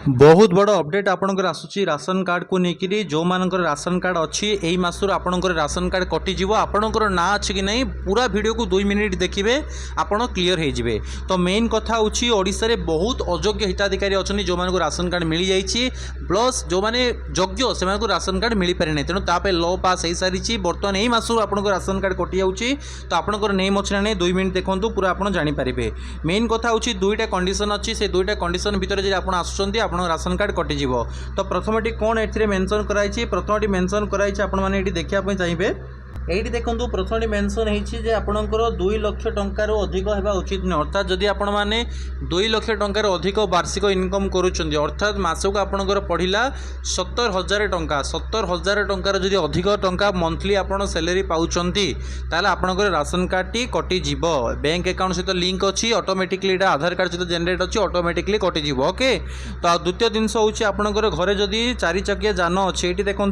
बहुत बड़ अपडेट आपंकर आसूची राशन कार्ड को लेकिन जो मानकर राशन कार्ड अच्छी यही मसर आपंकर राशन कार्ड कटिज आपंकर ना अच्छी कि नहीं पूरा वीडियो को 2 मिनिट देखिए आपड़ क्लीयर हो तो मेन कथा हूँ ओडिशा रे बहुत अयोग्य हिताधिकारी अच्छा जो मानक राशन कार्ड मिल जाइए प्लस जो मैंने योग्य से राशन कार्ड मिल पारे ना तेणु ताप लॉ पास हो सारी बर्तमान यही मसर आप राशन कार्ड कटि जाऊँगी तो आपंकर नेम अच्छे ना नहीं 2 मिनिट देखूँ पूरा आप जानीपारे मेन कथा हूँ 2टा कंडीशन अच्छी से 2टा कंडीशन भितर जब आप आसुँच राशन कार्ड कटिज तो प्रथमटी कौन ए मेंशन कराई प्रथमटी मेंशन कराई आपण मैंने देखा चाहिए এইটি দেখুন প্রথমটি মেনশন হয়েছে যে আপনার 2 লক্ষ টঙ্কার অধিক হওয়া উচিত নয় অর্থাৎ যদি আপন মানে 2 লক্ষ টঙ্কার অধিক বার্ষিক ইনকম করুচ্ছেন অর্থাৎ মাসক আপনার পড়া 70,000 টঙ্কা 70,000 টঙ্কার যদি অধিক টঙ্কা মন্থলি আপনার স্যালারি পাচ্ছেন তাহলে আপনার রাশন কার্ডটি কটিযোগ ব্যাঙ্ক আকাউন্ট সহ লিঙ্ক অছি অটোমেটিকলি এটা আধার কার্ড সহ জেনারেট অছি অটোমেটিকলি কটিযোগ ওকে তো দ্বিতীয় জিনিস হচ্ছে আপনার ঘরে যদি 4 চকিয়া যান অছি এটি দেখুন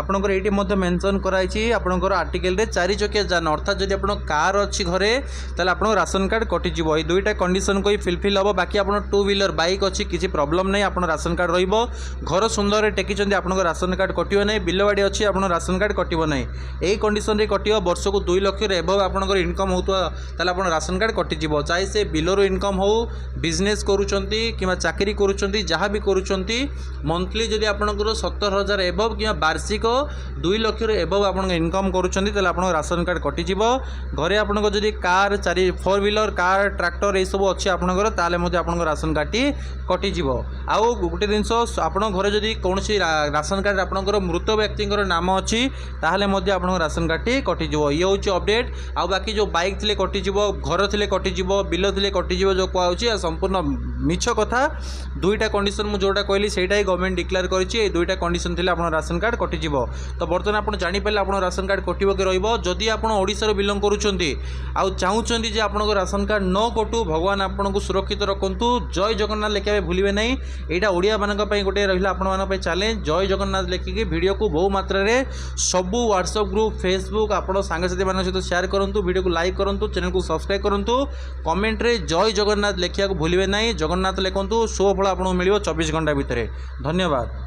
আপনার এইটি মধ্যে মেনশন করাইছি আপনার आर्टिकल 4 चकिया जान अर्थात जब आप कार अच्छी घरे ताल आप राशन कार्ड कटिज ये 2टा कंडीशन को फिलफिल हम बाकी आप 2 व्हीलर बाइक अच्छी किसी प्रॉब्लम नहीं आप राशन कार्ड रही घर सुंदर टेकी आप राशन कार्ड कटो ना बिलवाड़ी अच्छी आप राशन कार्ड कटो ना यही कंडीशन रे कटो वर्ष को 2 लक्ष एबव आप इनकम होता आप राशन कार्ड कटिज चाहे से बिलर इनकम हो बिजनेस करुँच कि चाकरी करुँच जहाँ भी करुँच मंथली जदि आपंकर 70,000 एबव कि वार्षिक 2 लक्ष एबव आप इनकम करुँच आप राशन कार्ड कटिज घरे आपको जब कार 4 व्हीलर कार ट्रैक्टर ये सब अच्छे आपंकर ताले आप राशन कार्ड टी कटिज आउ गोटे जिन आप घरे जब कौन राशन कार्ड आपंकर मृत व्यक्ति नाम अच्छी ताहले आप राशन कार्ड टी कटिज ये हूँ अपडेट आउ बाकी जो बाइक थे कटिज घर थे कटिज बिल थे कटिज जो कहुच्छे संपूर्ण मिछ कथा 2टा कंडीशन मुझे जोटा कहली से गवर्नमेंट डिक्लेयर करी 2टा कंडीशन थे आप राशन कार्ड कटिज तो बर्तमान आप जानीपारे आप राशन कार्ड कटो कि रही आप ओडिशा बिलंग करुँच चाहूँगी जे आप राशन कार्ड न कटू भगवान आपको सुरक्षित रखु जय जगन्नाथ लिखा भूलें ना यहाँ ओडिया मान गोटे रहा आपण चैलेंज जय जगन्नाथ लिखिकी वीडियो को बहु मात्रा सबू व्हाट्सएप ग्रुप फेसबुक आप सांगसाथी मान सहित शेयर करूँ वीडियो को लाइक करूँ चैनल को सब्सक्राइब करूँ कमेंट रे जय जगन्नाथ लिखा भूलें ना जगन्नाथ लिखुँ शो फल आपको मिल 24 घंटा भितर धन्यवाद।